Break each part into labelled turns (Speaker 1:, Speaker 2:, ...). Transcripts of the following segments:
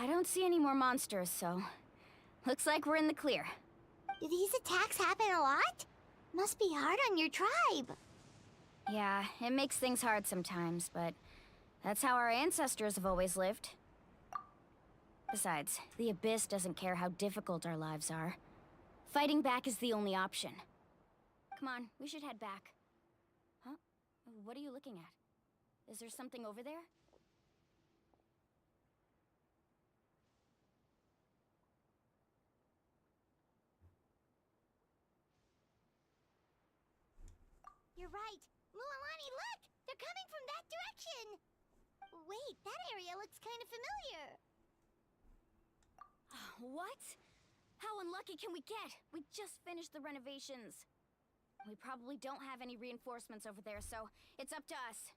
Speaker 1: I don't see any more monsters, so... Looks like we're in the clear.
Speaker 2: Do these attacks happen a lot? Must be hard on your tribe.
Speaker 1: Yeah, it makes things hard sometimes, but... That's how our ancestors have always lived. Besides, the Abyss doesn't care how difficult our lives are. Fighting back is the only option. Come on, we should head back. Huh? What are you looking at? Is there something over there?
Speaker 2: You're right. Mualani, look! They're coming from that direction! Wait, that area looks kind of familiar.
Speaker 1: What? How unlucky can we get? We just finished the renovations. We probably don't have any reinforcements over there, so it's up to us.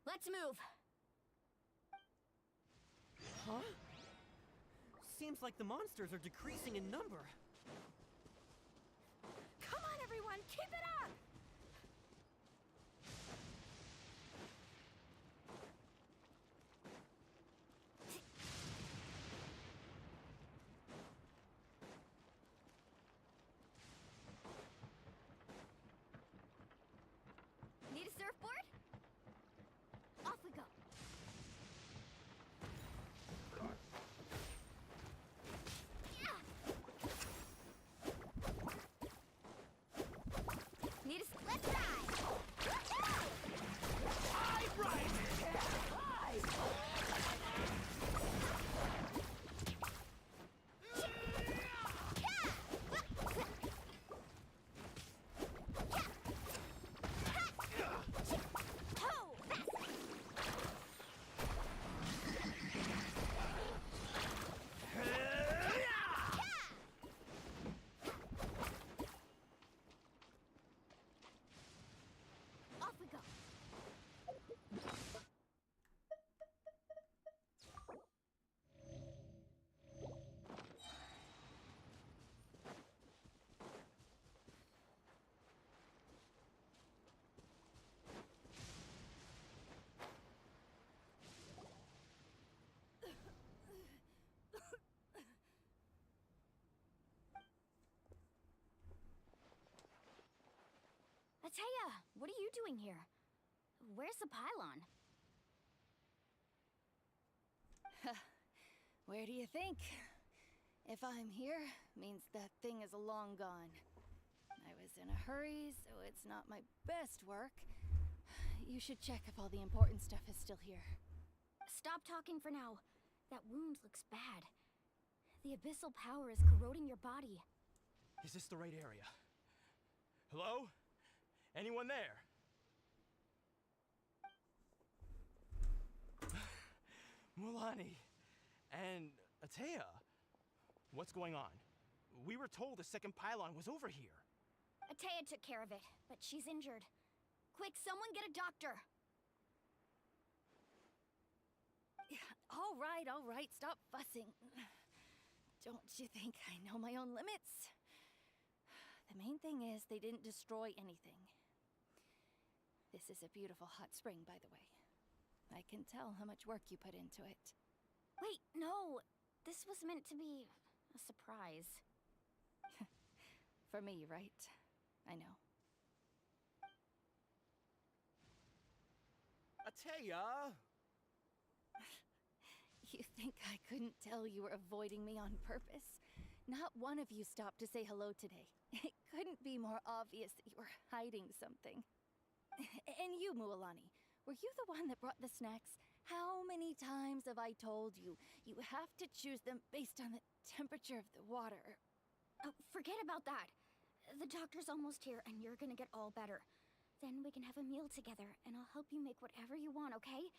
Speaker 1: Let's move.
Speaker 3: Huh? Seems like the monsters are decreasing in number.
Speaker 1: Come on, everyone, keep it up! Need a surfboard? Off we go. Need a... Let's ride!
Speaker 3: I ride!
Speaker 1: Off we go. Ataya, what are you doing here? Where's the pylon?
Speaker 4: Where do you think? If I'm here, means that thing is long gone. I was in a hurry, so it's not my best work. You should check if all the important stuff is still here.
Speaker 1: Stop talking for now. That wound looks bad. The abyssal power is corroding your body.
Speaker 3: Is this the right area? Hello? Anyone there? Mualani and Ataya, what's going on? We were told the second pylon was over here.
Speaker 1: Ataya took care of it, but she's injured. Quick, someone get a doctor!
Speaker 4: All right, stop fussing. Don't you think I know my own limits? The main thing is they didn't destroy anything. This is a beautiful hot spring, by the way. I can tell how much work you put into it.
Speaker 1: Wait, no! This was meant to be a surprise.
Speaker 4: For me, right? I know.
Speaker 3: Ataya!
Speaker 4: You think I couldn't tell you were avoiding me on purpose? Not one of you stopped to say hello today. It couldn't be more obvious that you were hiding something. And you, Mualani, were you the one that brought the snacks? How many times have I told you, you have to choose them based on the temperature of the water?
Speaker 1: Oh, forget about that. The doctor's almost here, and you're gonna get all better. Then we can have a meal together, and I'll help you make whatever you want, okay?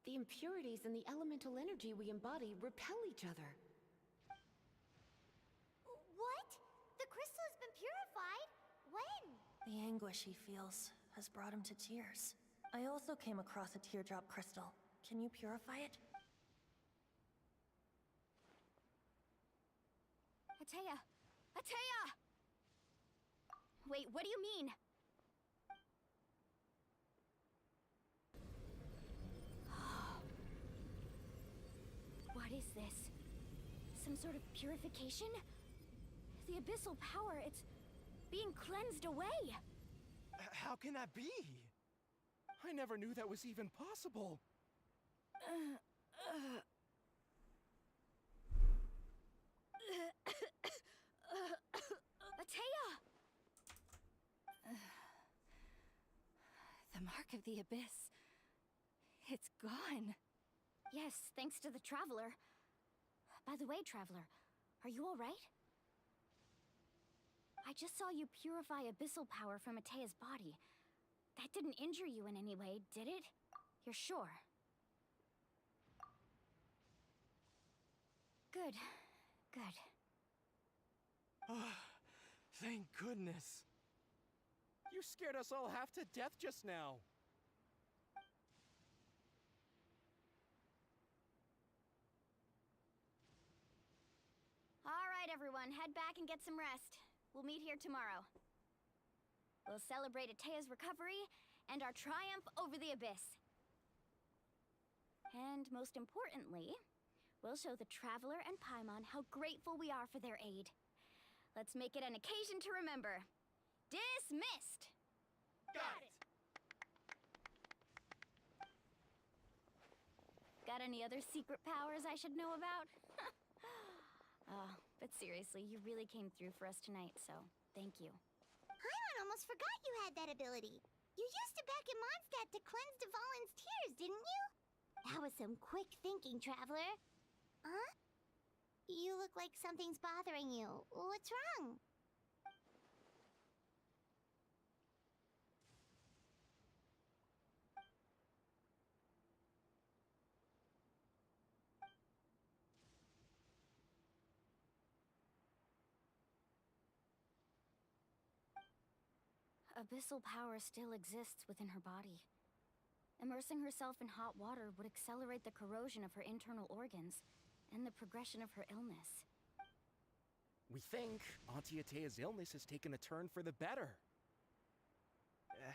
Speaker 5: The impurities and the elemental energy we embody repel each other.
Speaker 2: What? The crystal has been purified? When?
Speaker 6: The anguish he feels has brought him to tears. I also came across a teardrop crystal. Can you purify it?
Speaker 1: Ataya! Ataya! Wait, what do you mean? sort of purification? The abyssal power, it's being cleansed away.
Speaker 3: How can that be? I never knew that was even possible.
Speaker 1: Atea!
Speaker 4: The mark of the abyss. It's gone.
Speaker 1: Yes, thanks to the Traveler. By the way, Traveler, are you alright? I just saw you purify abyssal power from Atea's body. That didn't injure you in any way, did it? You're sure? Good. Good.
Speaker 3: Thank goodness. You scared us all half to death just now.
Speaker 1: All right, everyone, head back and get some rest. We'll meet here tomorrow. We'll celebrate Atea's recovery and our triumph over the abyss. And most importantly, we'll show the Traveler and Paimon how grateful we are for their aid. Let's make it an occasion to remember. Dismissed!
Speaker 3: Got it!
Speaker 1: Got any other secret powers I should know about? But seriously, you really came through for us tonight, so thank you.
Speaker 2: Paimon almost forgot you had that ability. You used it back in Mondstadt to cleanse Dvalin's tears, didn't you? That was some quick thinking, Traveler. Huh? You look like something's bothering you. What's wrong?
Speaker 1: Abyssal power still exists within her body. Immersing herself in hot water would accelerate the corrosion of her internal organs and the progression of her illness.
Speaker 3: We think Auntie Atea's illness has taken a turn for the better.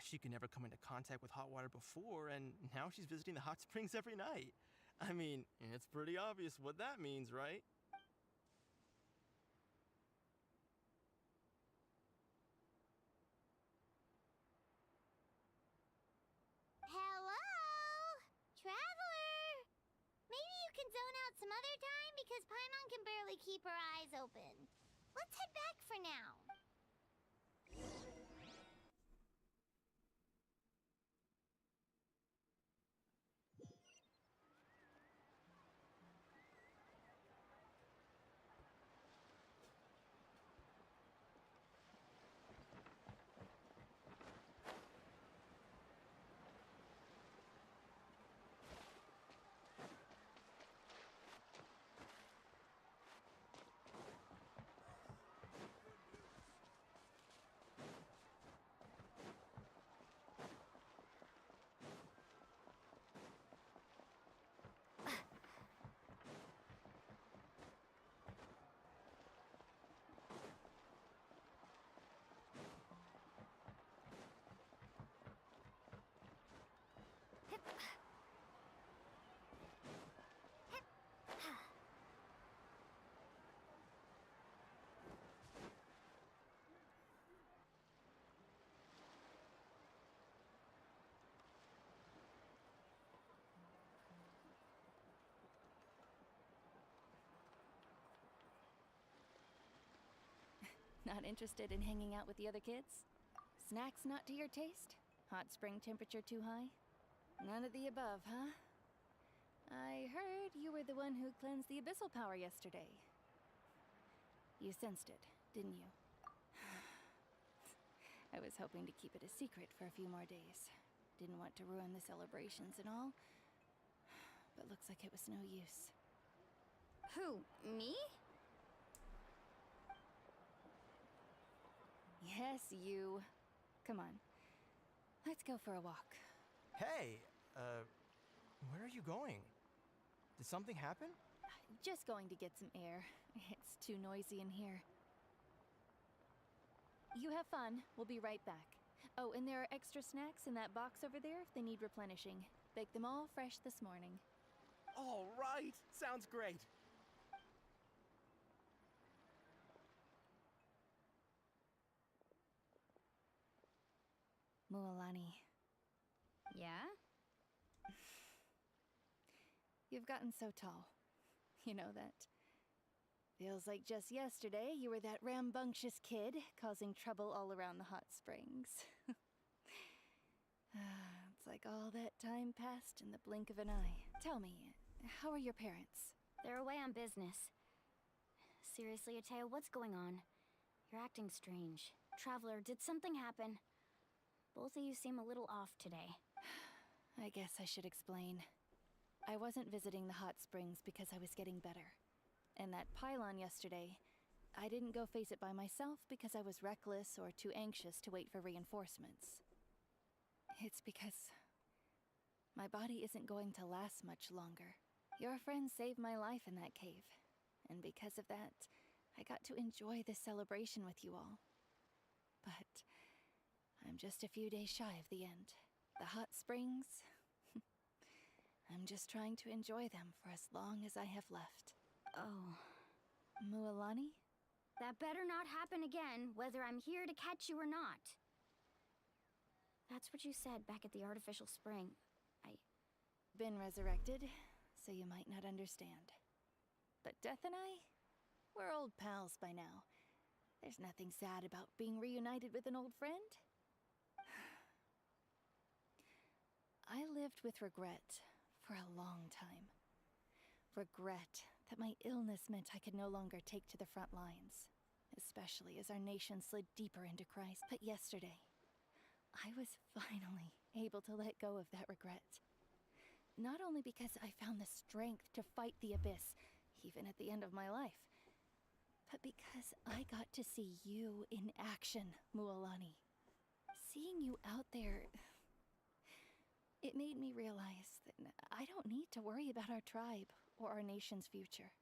Speaker 3: She could never come into contact with hot water before, and now she's visiting the hot springs every night. I mean, it's pretty obvious what that means, right?
Speaker 2: Hello? Traveler? Maybe you can zone out some other time because Paimon can barely keep her eyes open. Let's head back for now.
Speaker 4: Not interested in hanging out with the other kids? Snacks not to your taste? Hot spring temperature too high? None of the above, huh? I heard you were the one who cleansed the abyssal power yesterday. You sensed it, didn't you? I was hoping to keep it a secret for a few more days. Didn't want to ruin the celebrations and all. But looks like it was no use.
Speaker 1: Who, me?
Speaker 4: Yes, you. Come on. Let's go for a walk.
Speaker 3: Hey, where are you going? Did something happen?
Speaker 4: Just going to get some air. It's too noisy in here. You have fun. We'll be right back. Oh, and there are extra snacks in that box over there if they need replenishing. Baked them all fresh this morning.
Speaker 3: All right, sounds great.
Speaker 4: Mualani,
Speaker 1: Yeah?
Speaker 4: you've gotten so tall. You know that. Feels like just yesterday you were that rambunctious kid causing trouble all around the hot springs. It's like all that time passed in the blink of an eye. Tell me, how are your parents?
Speaker 1: They're away on business. Seriously, Atea, what's going on? You're acting strange. Traveler, did something happen? Both of you seem a little off today.
Speaker 4: I guess I should explain. I wasn't visiting the hot springs because I was getting better. And that pylon yesterday, I didn't go face it by myself because I was reckless or too anxious to wait for reinforcements. It's because my body isn't going to last much longer. Your friend saved my life in that cave, and because of that, I got to enjoy this celebration with you all. But I'm just a few days shy of the end. The hot springs, I'm just trying to enjoy them for as long as I have left.
Speaker 1: Oh.
Speaker 4: Mualani?
Speaker 1: That better not happen again, whether I'm here to catch you or not. That's what you said back at the artificial spring.
Speaker 4: Been resurrected, so you might not understand. But Death and I, we're old pals by now. There's nothing sad about being reunited with an old friend. I lived with regret for a long time. Regret that my illness meant I could no longer take to the front lines, especially as our nation slid deeper into Christ. But yesterday, I was finally able to let go of that regret. Not only because I found the strength to fight the abyss, even at the end of my life, but because I got to see you in action, Mualani. Seeing you out there, it made me realize that I don't need to worry about our tribe or our nation's future.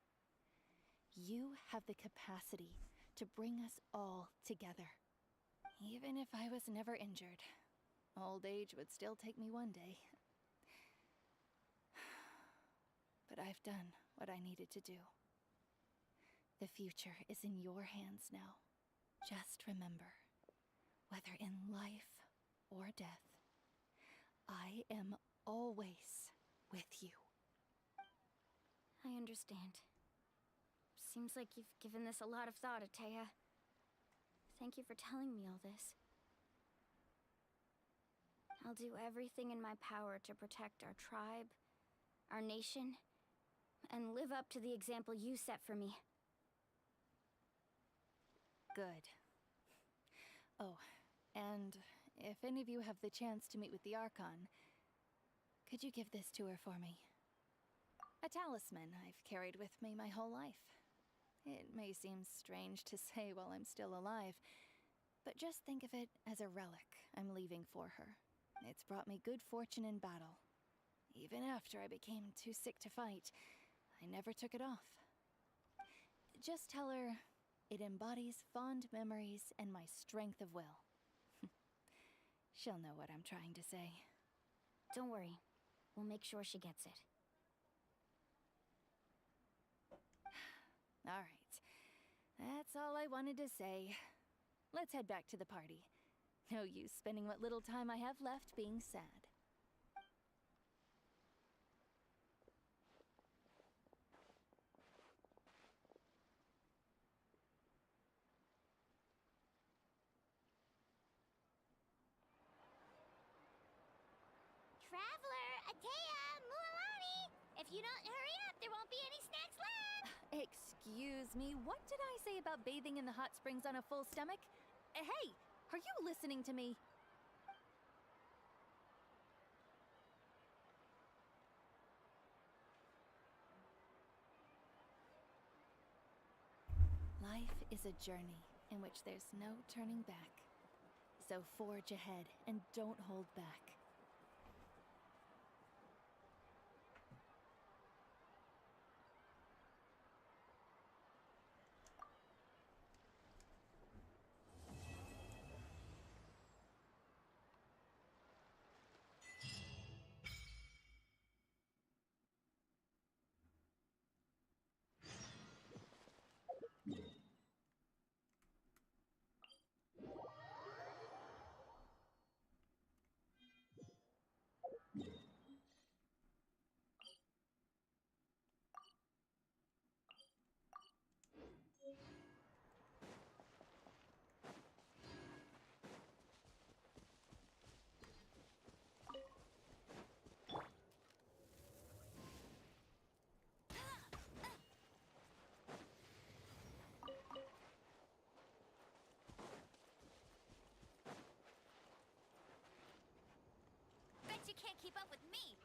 Speaker 4: You have the capacity to bring us all together. Even if I was never injured, old age would still take me one day. But I've done what I needed to do. The future is in your hands now. Just remember, whether in life or death, I am always with you.
Speaker 1: I understand. Seems like you've given this a lot of thought, Atea. Thank you for telling me all this. I'll do everything in my power to protect our tribe, our nation, and live up to the example you set for me.
Speaker 4: Good. Oh, and if any of you have the chance to meet with the Archon, could you give this to her for me? A talisman I've carried with me my whole life. It may seem strange to say while I'm still alive, but just think of it as a relic I'm leaving for her. It's brought me good fortune in battle. Even after I became too sick to fight, I never took it off. Just tell her it embodies fond memories and my strength of will. She'll know what I'm trying to say.
Speaker 1: Don't worry. We'll make sure she gets it.
Speaker 4: All right. That's all I wanted to say. Let's head back to the party. No use spending what little time I have left being sad.
Speaker 2: Traveler, Atea, Mualani! If you don't hurry up, there won't be any snacks left!
Speaker 4: Excuse me, what did I say about bathing in the hot springs on a full stomach? Hey, are you listening to me? Life is a journey in which there's no turning back. So forge ahead and don't hold back.
Speaker 1: can't keep up with me.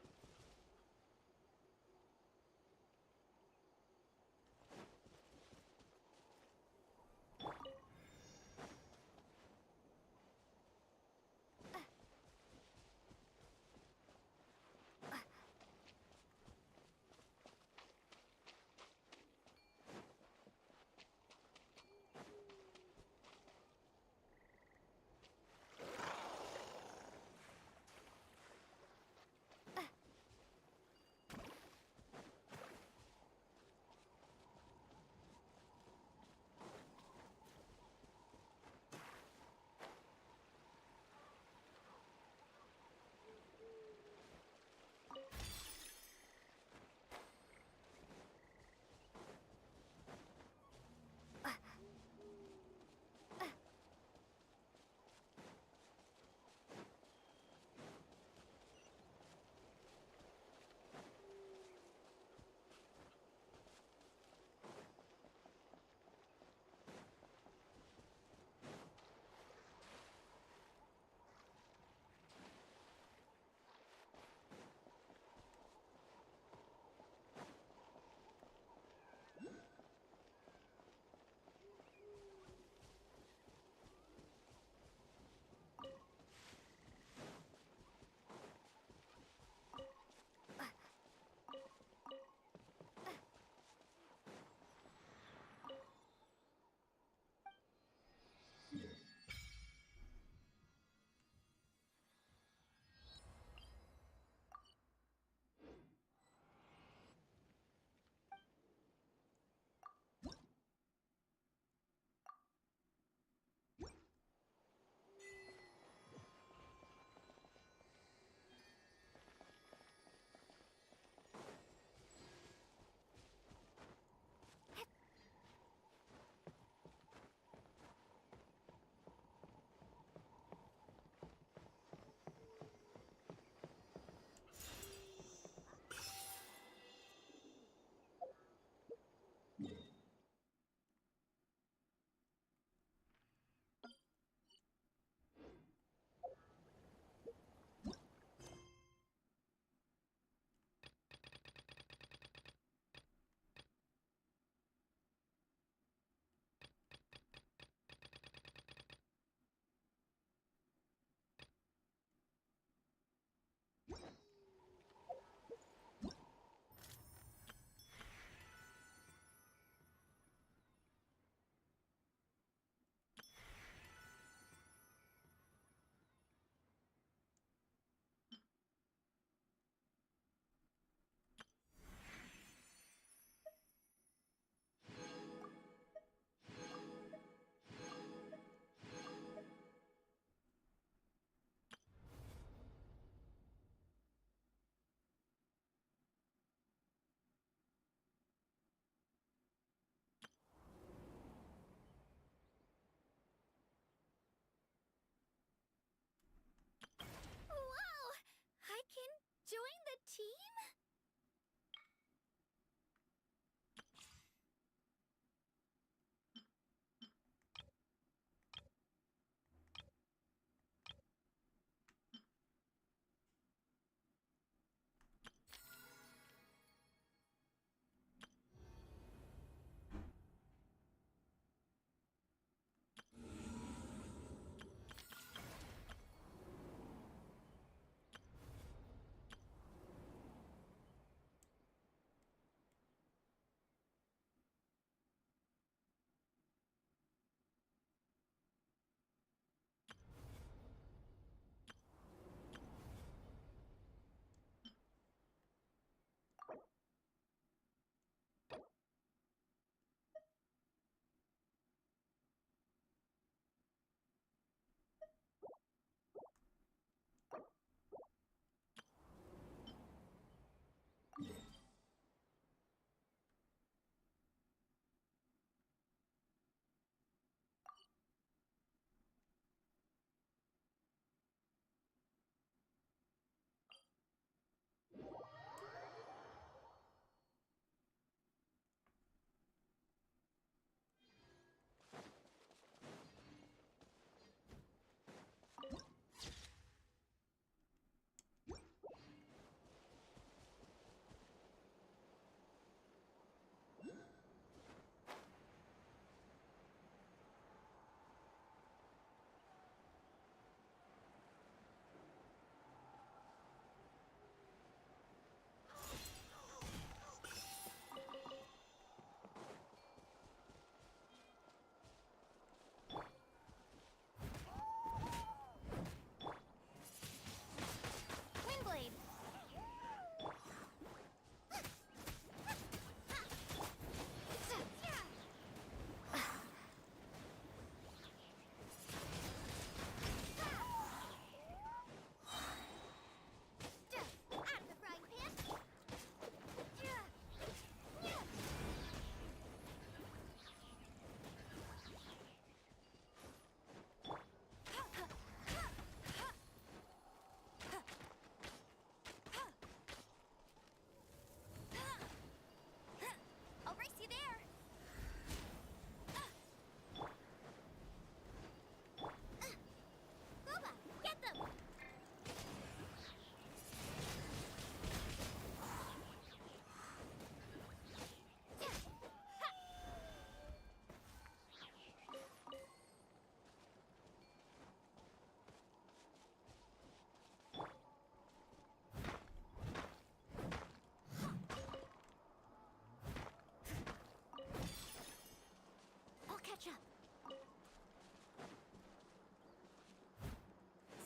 Speaker 2: catch up.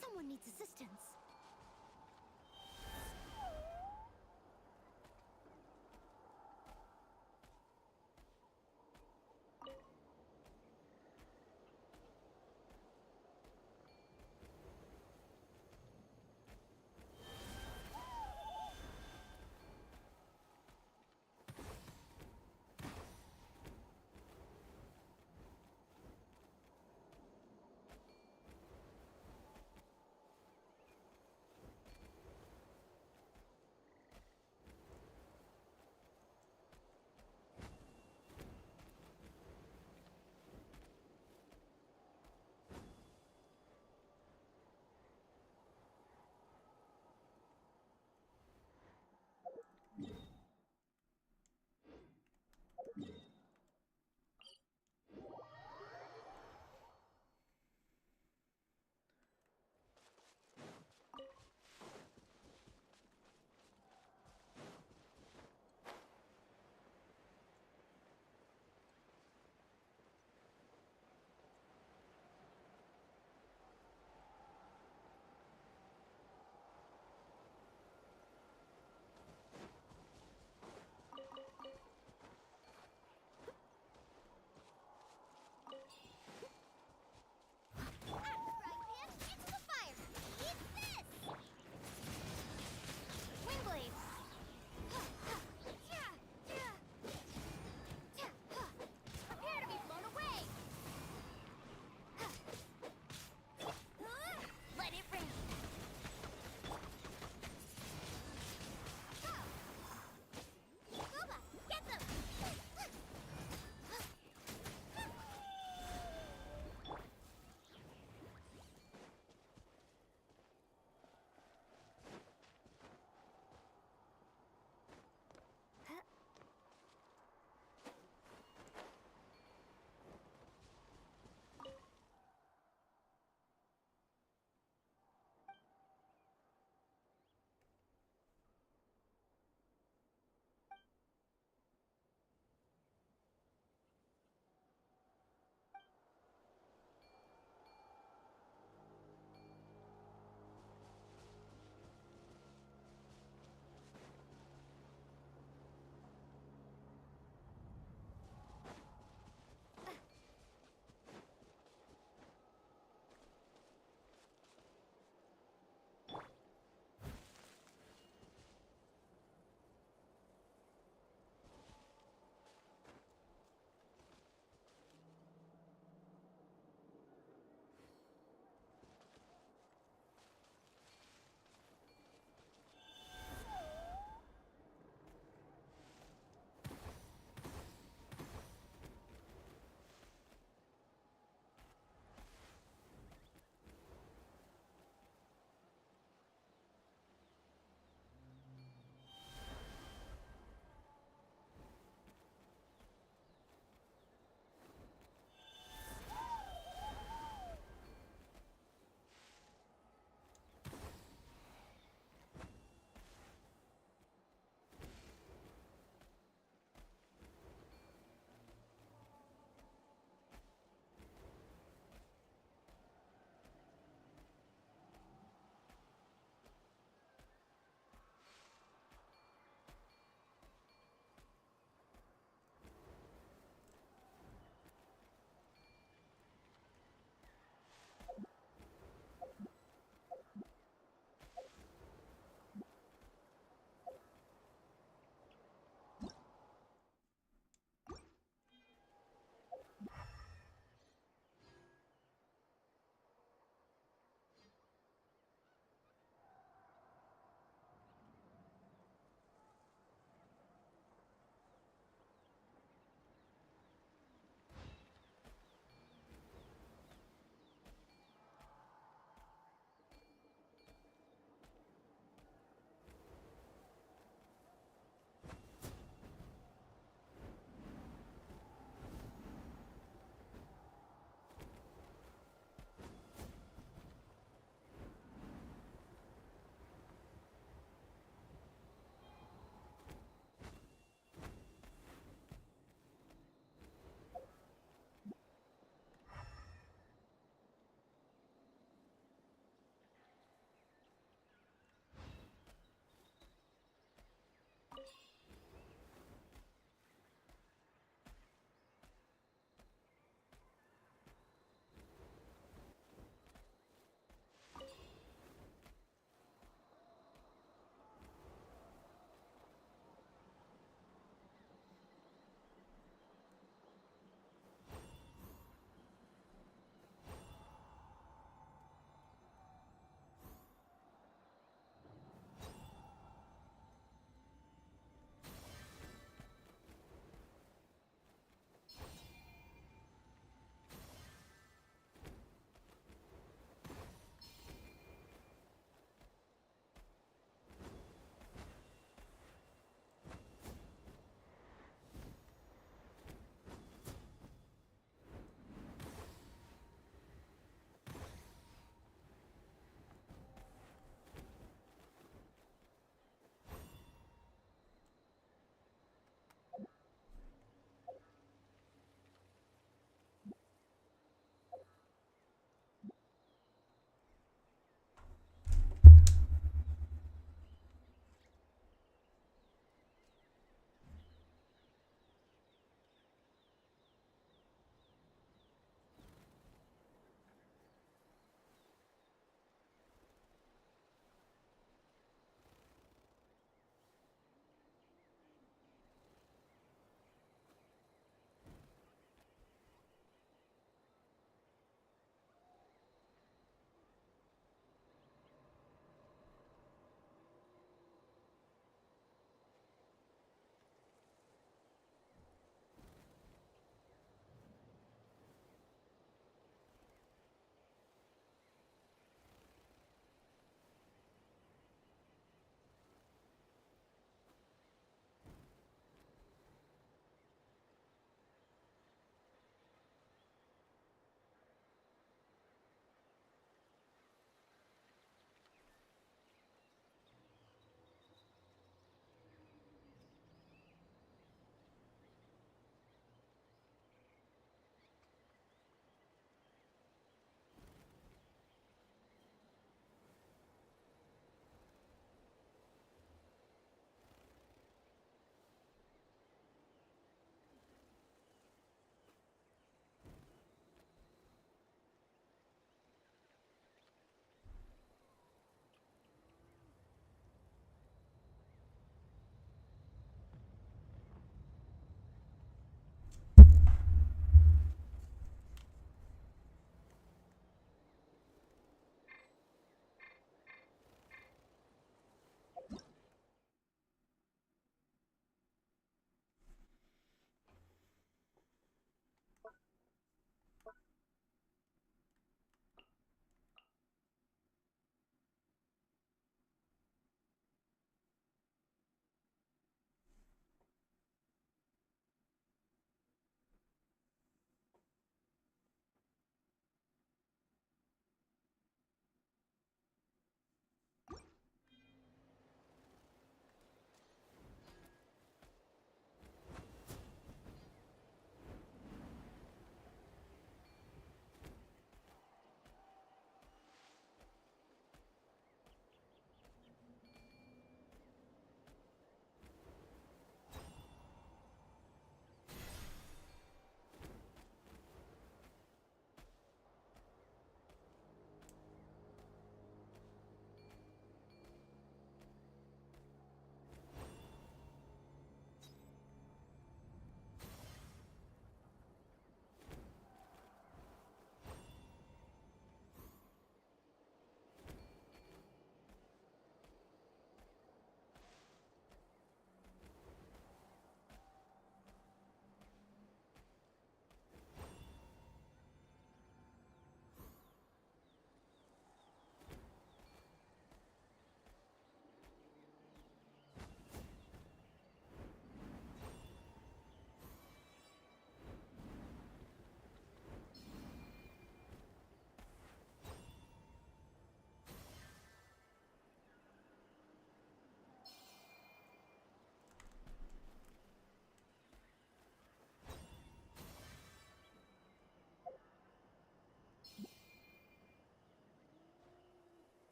Speaker 2: Someone needs assistance.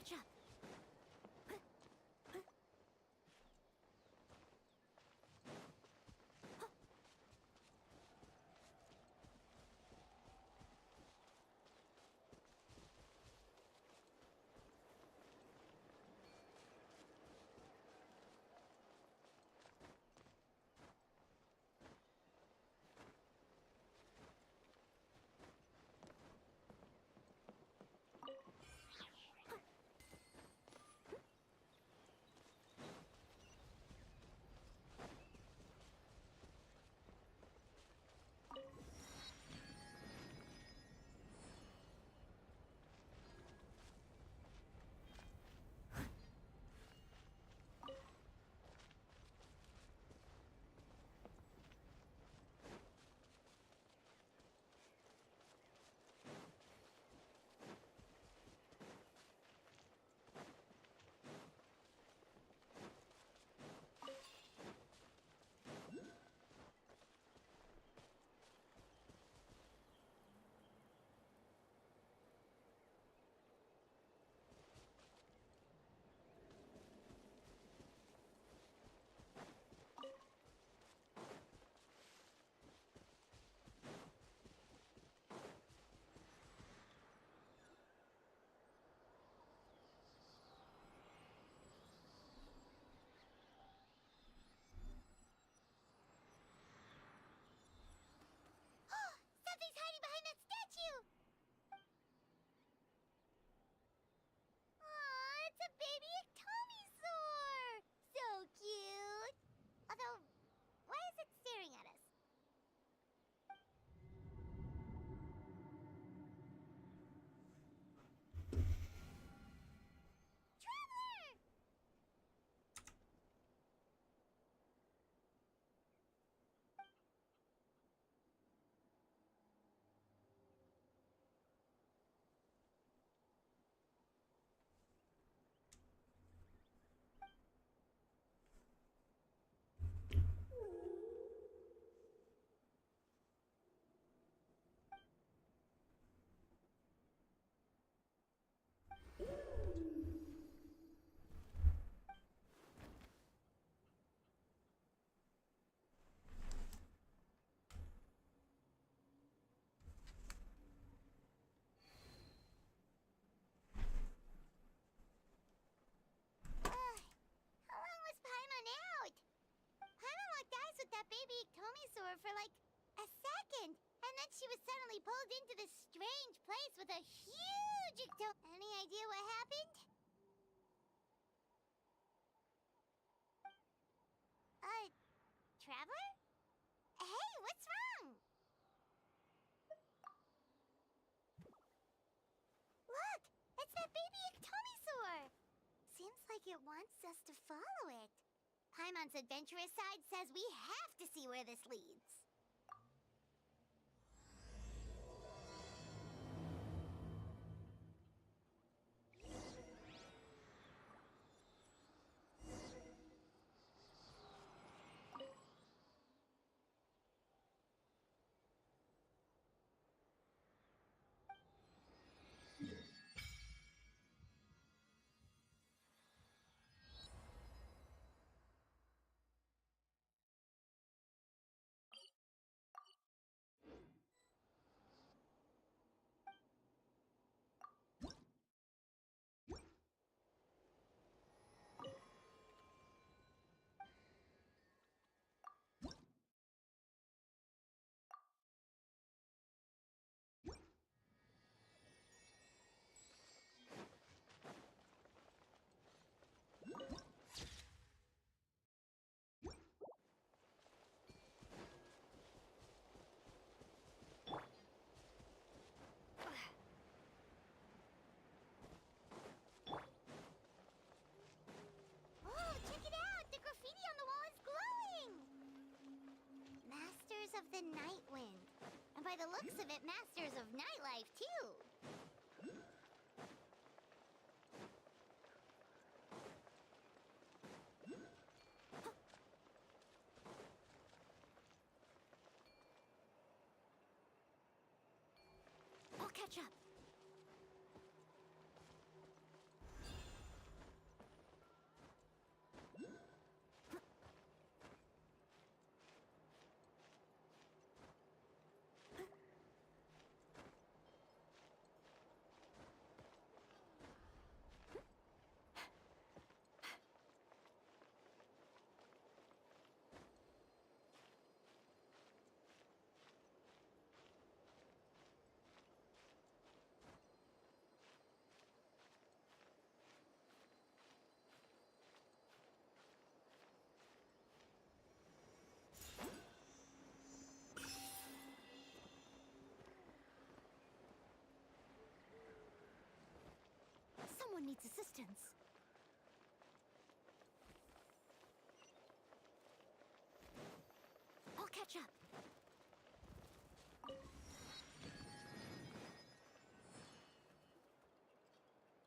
Speaker 1: catch up.
Speaker 2: Something's hiding behind that statue! Aw, it's a baby Ectomisaur! So cute! Although, why is it staring at us? Traveler! How long was Paimon out? Paimon locked eyes with that baby Ectomisaur for like a second, and then she was suddenly pulled into this strange place with a huge Any idea what happened? Traveler? Hey, what's wrong? Look, it's that baby Ectomisaur! Seems like it wants us to follow it. Paimon's adventurous side says we have to see where this leads. Oh, check it out! The graffiti on the wall is glowing! Masters of the Night Wind. And by the looks of it, Masters of Nightlife, too.
Speaker 1: I'll catch up.
Speaker 2: needs assistance. I'll catch up.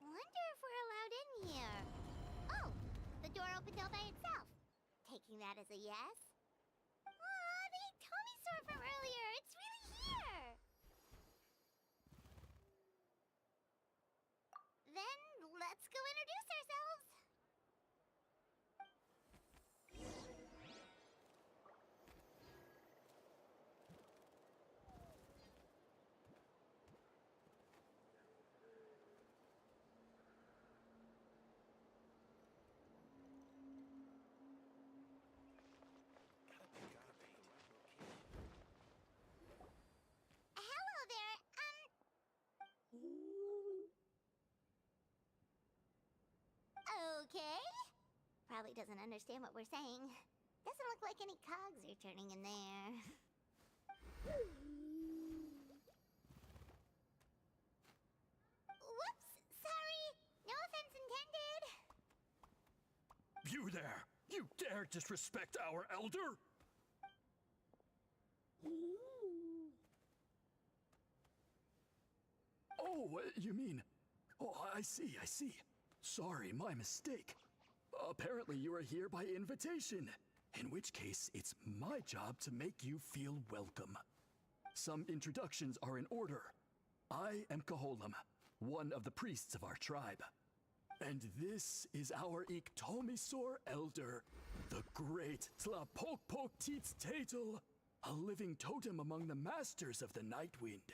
Speaker 2: Wonder if we're allowed in here. Oh, the door opened all by itself. Taking that as a yes? Aw, the Tommy store from earlier. It's really here. Then let's go introduce ourselves. Hello there. Okay. Probably doesn't understand what we're saying. Doesn't look like any cogs are turning in there. Whoops! Sorry! No offense intended!
Speaker 7: You there! You dare disrespect our elder? Oh, you mean... Oh, I see, I see. Sorry, my mistake. Apparently you are here by invitation, in which case it's my job to make you feel welcome. Some introductions are in order. I am Kaholam, one of the priests of our tribe. And this is our Iktomisor elder, the great Tlapokpok Teets Tatel, a living totem among the masters of the Nightwind.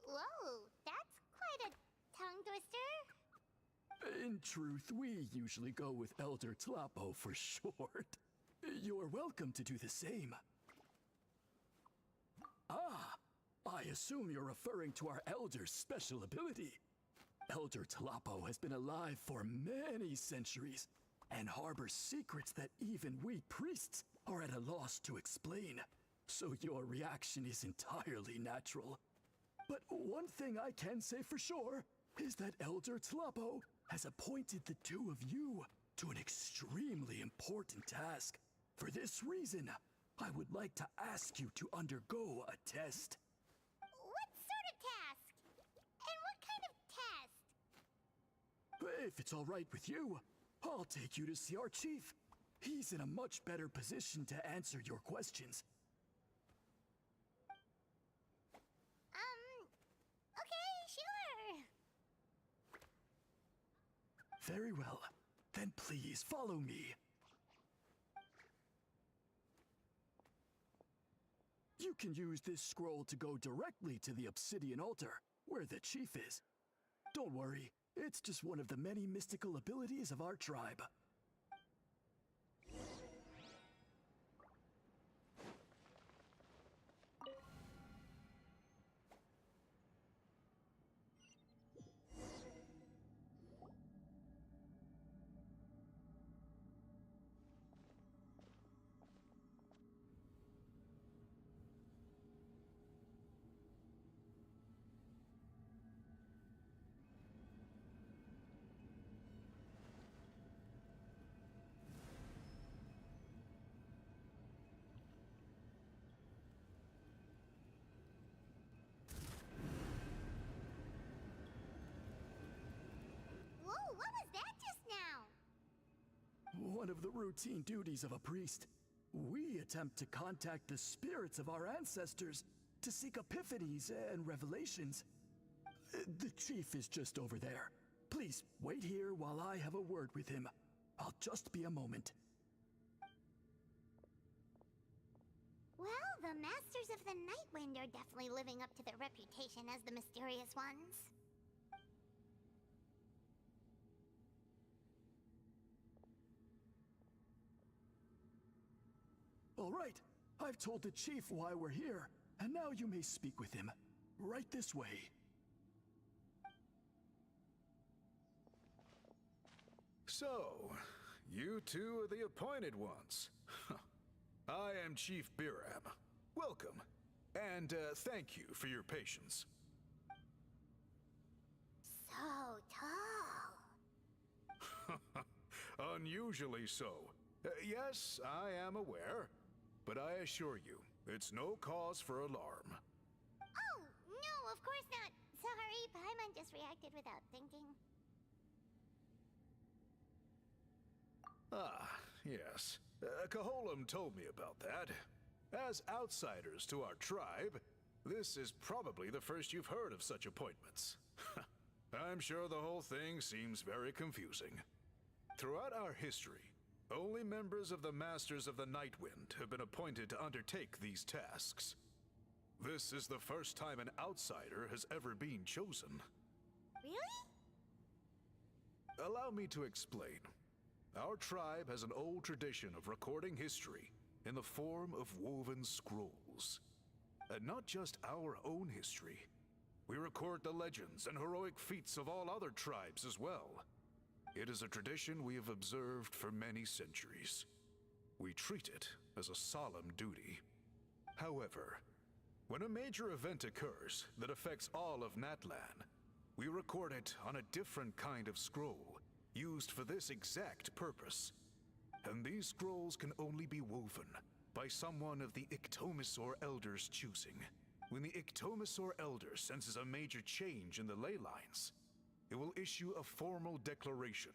Speaker 2: Whoa, that's quite a tongue twister.
Speaker 7: In truth, we usually go with Elder Tlapo for short. You're welcome to do the same. Ah, I assume you're referring to our elder's special ability. Elder Tlapo has been alive for many centuries and harbors secrets that even we priests are at a loss to explain. So your reaction is entirely natural. But one thing I can say for sure is that Elder Tlapo has appointed the two of you to an extremely important task. For this reason, I would like to ask you to undergo a test.
Speaker 2: What sort of task? And what kind of test?
Speaker 7: If it's all right with you, I'll take you to see our chief. He's in a much better position to answer your questions.
Speaker 2: Okay, sure.
Speaker 7: Very well. Then please follow me. You can use this scroll to go directly to the obsidian altar, where the chief is. Don't worry, it's just one of the many mystical abilities of our tribe.
Speaker 2: Whoa, what was that just now?
Speaker 7: One of the routine duties of a priest. We attempt to contact the spirits of our ancestors to seek epiphanies and revelations. The chief is just over there. Please wait here while I have a word with him. I'll just be a moment.
Speaker 2: Well, the Masters of the Nightwind are definitely living up to their reputation as the mysterious ones.
Speaker 7: All right, I've told the chief why we're here, and now you may speak with him. Right this way.
Speaker 8: So, you two are the appointed ones. I am Chief Biram. Welcome, and thank you for your patience.
Speaker 2: So tall.
Speaker 8: Unusually so. Yes, I am aware, but I assure you, it's no cause for alarm.
Speaker 2: Oh, no, of course not. Sorry, Paimon just reacted without thinking.
Speaker 8: Ah, yes. Caholam told me about that. As outsiders to our tribe, this is probably the first you've heard of such appointments. I'm sure the whole thing seems very confusing. Throughout our history, only members of the Masters of the Nightwind have been appointed to undertake these tasks. This is the first time an outsider has ever been chosen.
Speaker 2: Really?
Speaker 8: Allow me to explain. Our tribe has an old tradition of recording history in the form of woven scrolls. And not just our own history. We record the legends and heroic feats of all other tribes as well. It is a tradition we have observed for many centuries. We treat it as a solemn duty. However, when a major event occurs that affects all of Natlan, we record it on a different kind of scroll, used for this exact purpose. And these scrolls can only be woven by someone of the Iktomisor Elder's choosing. When the Iktomisor Elder senses a major change in the ley lines, it will issue a formal declaration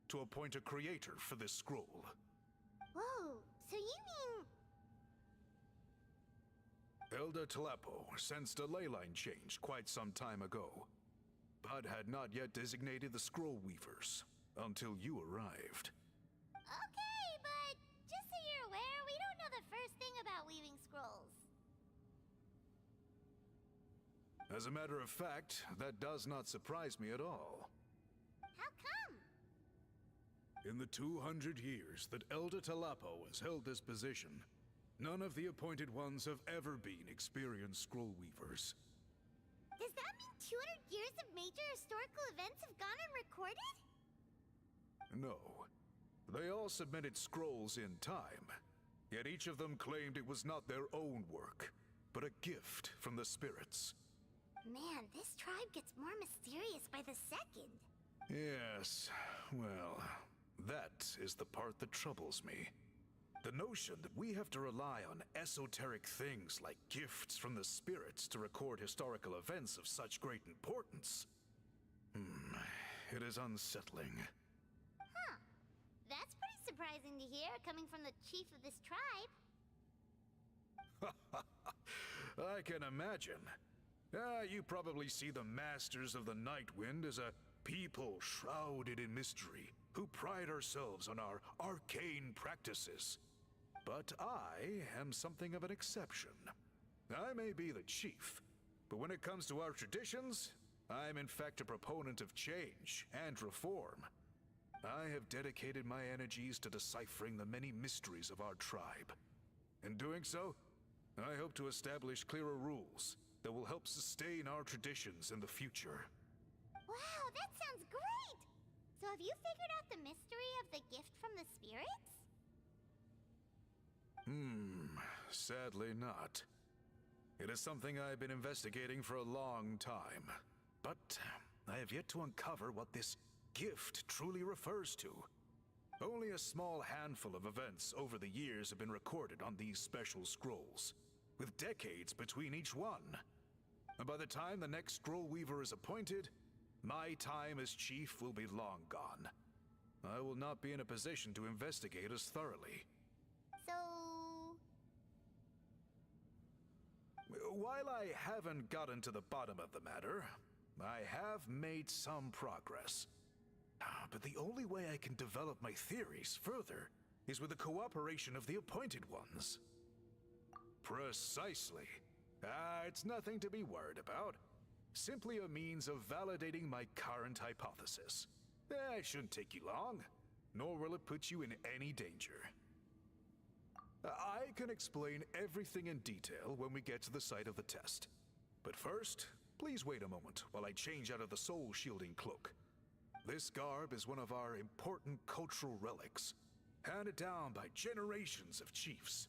Speaker 8: to appoint a creator for this scroll.
Speaker 2: Whoa, so you mean...
Speaker 8: Elder Tlapo sensed a ley line change quite some time ago, but had not yet designated the scroll weavers until you arrived.
Speaker 2: Okay, but just so you're aware, we don't know the first thing about weaving scrolls.
Speaker 8: As a matter of fact, that does not surprise me at all.
Speaker 2: How come?
Speaker 8: In the 200 years that Elder Tlapo has held this position, none of the appointed ones have ever been experienced scroll weavers.
Speaker 2: Does that mean 200 years of major historical events have gone unrecorded?
Speaker 8: No. They all submitted scrolls in time, yet each of them claimed it was not their own work, but a gift from the spirits.
Speaker 2: Man, this tribe gets more mysterious by the second.
Speaker 8: Yes, well, that is the part that troubles me. The notion that we have to rely on esoteric things like gifts from the spirits to record historical events of such great importance. It is unsettling.
Speaker 2: Huh. That's pretty surprising to hear, coming from the chief of this tribe.
Speaker 8: I can imagine. You probably see the Masters of the Nightwind as a people shrouded in mystery, who pride ourselves on our arcane practices. But I am something of an exception. I may be the chief, but when it comes to our traditions, I'm in fact a proponent of change and reform. I have dedicated my energies to deciphering the many mysteries of our tribe. In doing so, I hope to establish clearer rules that will help sustain our traditions in the future.
Speaker 2: Wow, that sounds great! So have you figured out the mystery of the gift from the spirits?
Speaker 8: Sadly not. It is something I've been investigating for a long time, but I have yet to uncover what this gift truly refers to. Only a small handful of events over the years have been recorded on these special scrolls, with decades between each one. And by the time the next scroll weaver is appointed, my time as chief will be long gone. I will not be in a position to investigate as thoroughly.
Speaker 2: So...
Speaker 8: While I haven't gotten to the bottom of the matter, I have made some progress. But the only way I can develop my theories further is with the cooperation of the appointed ones. Precisely. It's nothing to be worried about. Simply a means of validating my current hypothesis. It shouldn't take you long, nor will it put you in any danger. I can explain everything in detail when we get to the site of the test. But first, please wait a moment while I change out of the soul-shielding cloak. This garb is one of our important cultural relics, handed down by generations of chiefs.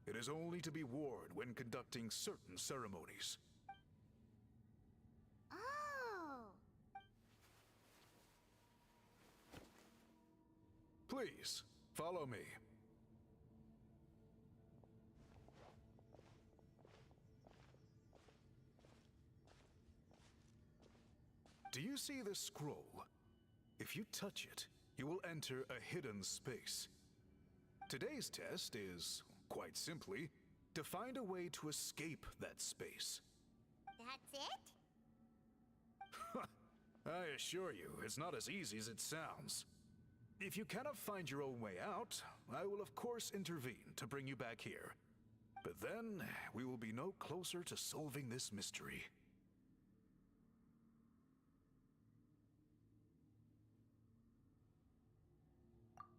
Speaker 8: It is only to be worn when conducting certain ceremonies.
Speaker 2: Oh...
Speaker 8: Please, follow me. Do you see this scroll? If you touch it, you will enter a hidden space. Today's test is, quite simply, to find a way to escape that space.
Speaker 2: That's it?
Speaker 8: I assure you, it's not as easy as it sounds. If you cannot find your own way out, I will of course intervene to bring you back here. But then, we will be no closer to solving this mystery.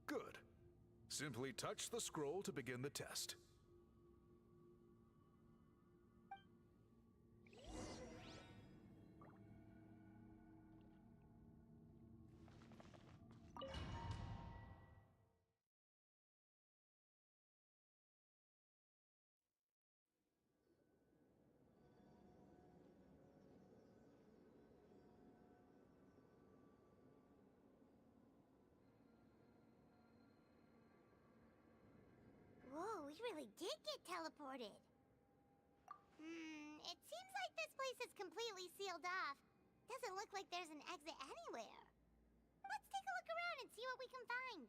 Speaker 8: Good. Simply touch the scroll to begin the test.
Speaker 2: Whoa, we really did get teleported. It seems like this place is completely sealed off. Doesn't look like there's an exit anywhere. Let's take a look around and see what we can find.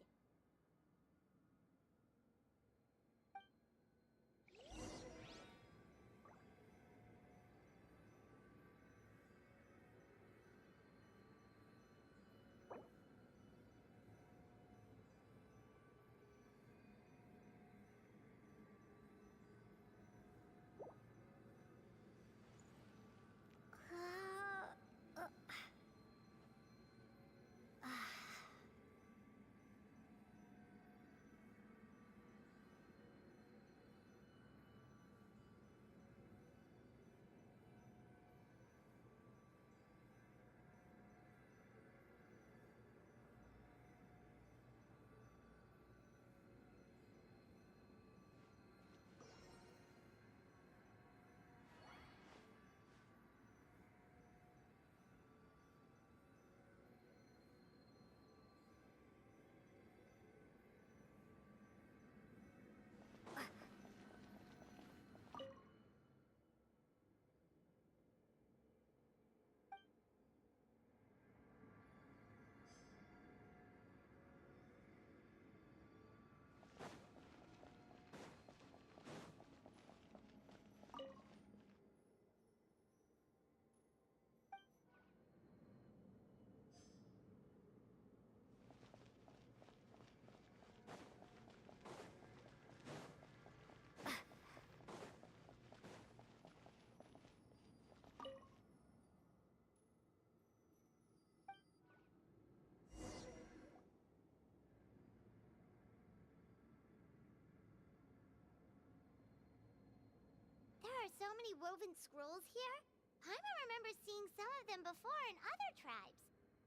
Speaker 2: There are so many woven scrolls here. Paimon remembers seeing some of them before in other tribes.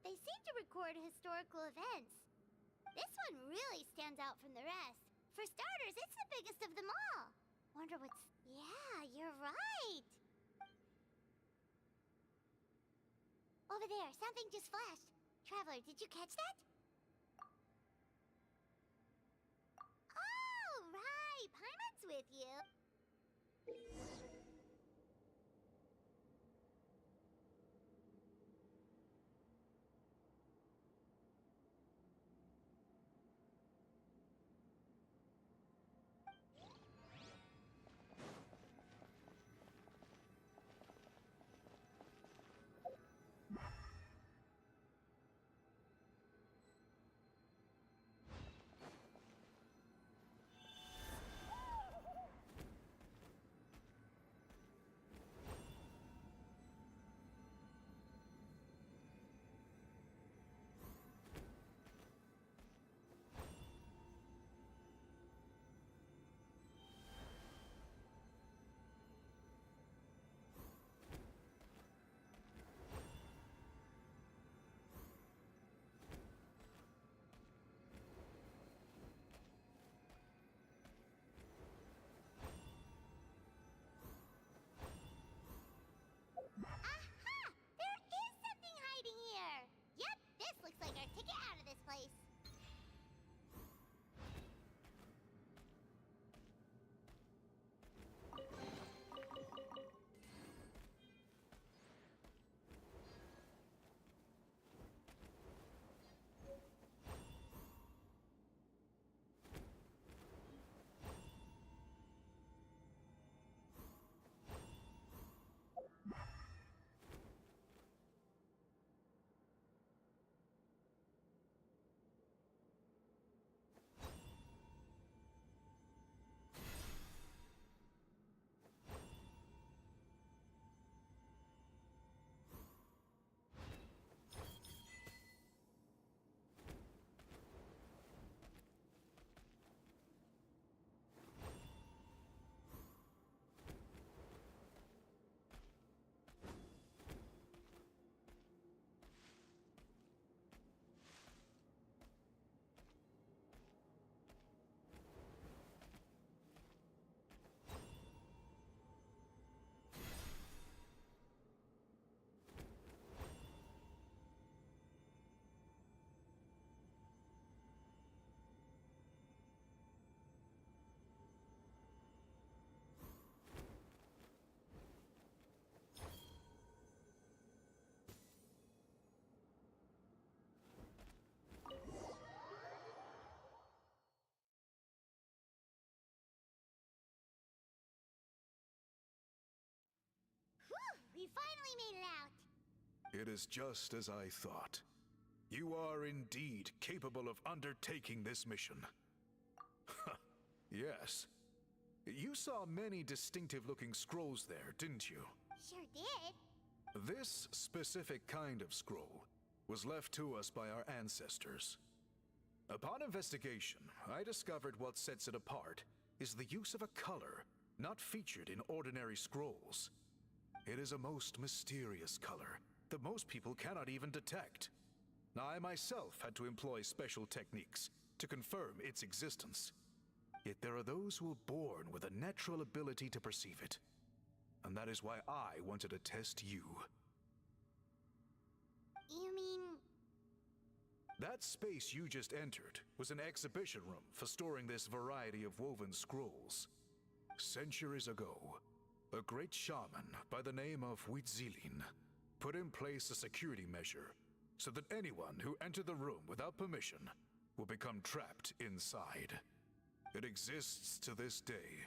Speaker 2: They seem to record historical events. This one really stands out from the rest. For starters, it's the biggest of them all. Wonder what's... Yeah, you're right. Over there, something just flashed. Traveler, did you catch that? Oh, right. Paimon's with you. finally made it out.
Speaker 8: It is just as I thought. You are indeed capable of undertaking this mission. Yes. You saw many distinctive-looking scrolls there, didn't you?
Speaker 2: Sure did.
Speaker 8: This specific kind of scroll was left to us by our ancestors. Upon investigation, I discovered what sets it apart is the use of a color not featured in ordinary scrolls. It is a most mysterious color that most people cannot even detect. I myself had to employ special techniques to confirm its existence. Yet there are those who are born with a natural ability to perceive it. And that is why I wanted to test you.
Speaker 2: You mean...
Speaker 8: That space you just entered was an exhibition room for storing this variety of woven scrolls. Centuries ago, a great shaman by the name of Huitzilin put in place a security measure so that anyone who entered the room without permission will become trapped inside. It exists to this day,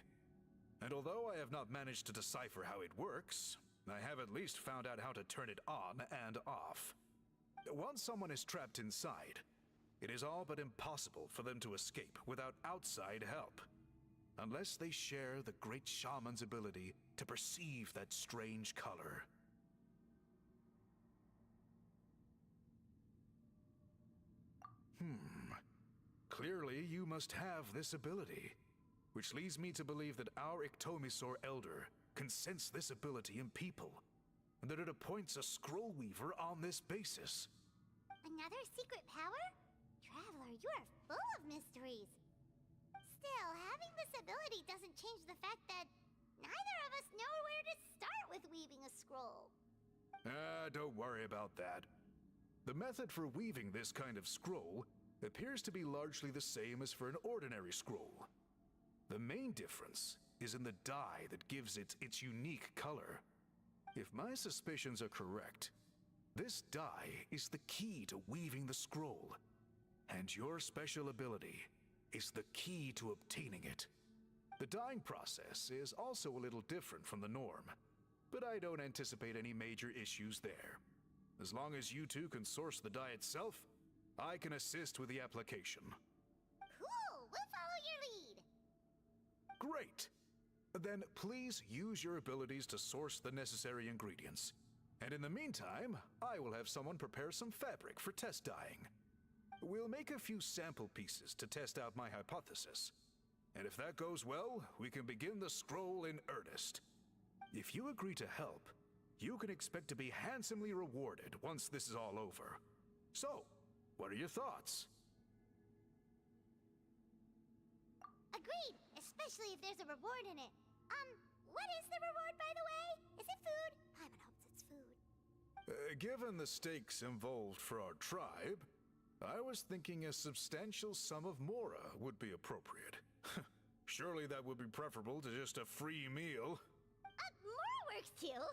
Speaker 8: and although I have not managed to decipher how it works, I have at least found out how to turn it on and off. Once someone is trapped inside, it is all but impossible for them to escape without outside help, unless they share the great shaman's ability to perceive that strange color. Clearly, you must have this ability, which leads me to believe that our Iktomisor Elder can sense this ability in people, and that it appoints a scroll weaver on this basis.
Speaker 2: Another secret power? Traveler, you are full of mysteries. Still, having this ability doesn't change the fact that neither of us know where to start with weaving a scroll.
Speaker 8: Don't worry about that. The method for weaving this kind of scroll appears to be largely the same as for an ordinary scroll. The main difference is in the dye that gives it its unique color. If my suspicions are correct, this dye is the key to weaving the scroll, and your special ability is the key to obtaining it. The dyeing process is also a little different from the norm, but I don't anticipate any major issues there. As long as you two can source the dye itself, I can assist with the application.
Speaker 2: Cool! We'll follow your lead!
Speaker 8: Great! Then please use your abilities to source the necessary ingredients. And in the meantime, I will have someone prepare some fabric for test dyeing. We'll make a few sample pieces to test out my hypothesis. And if that goes well, we can begin the scroll in earnest. If you agree to help, you can expect to be handsomely rewarded once this is all over. So, what are your thoughts?
Speaker 2: Agreed! Especially if there's a reward in it. What is the reward, by the way? Is it food? Paimon hopes it's food.
Speaker 8: Given the stakes involved for our tribe, I was thinking a substantial sum of mora would be appropriate. Surely that would be preferable to just a free meal.
Speaker 2: More works too!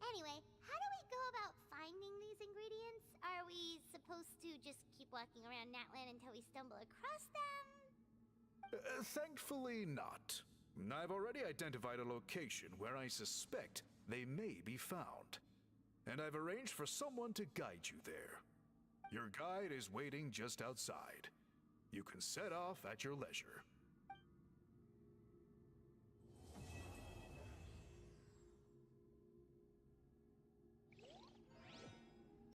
Speaker 2: Anyway, how do we go about finding these ingredients? Are we supposed to just keep walking around Natlan until we stumble across them?
Speaker 8: Thankfully not. I've already identified a location where I suspect they may be found. And I've arranged for someone to guide you there. Your guide is waiting just outside. You can set off at your leisure.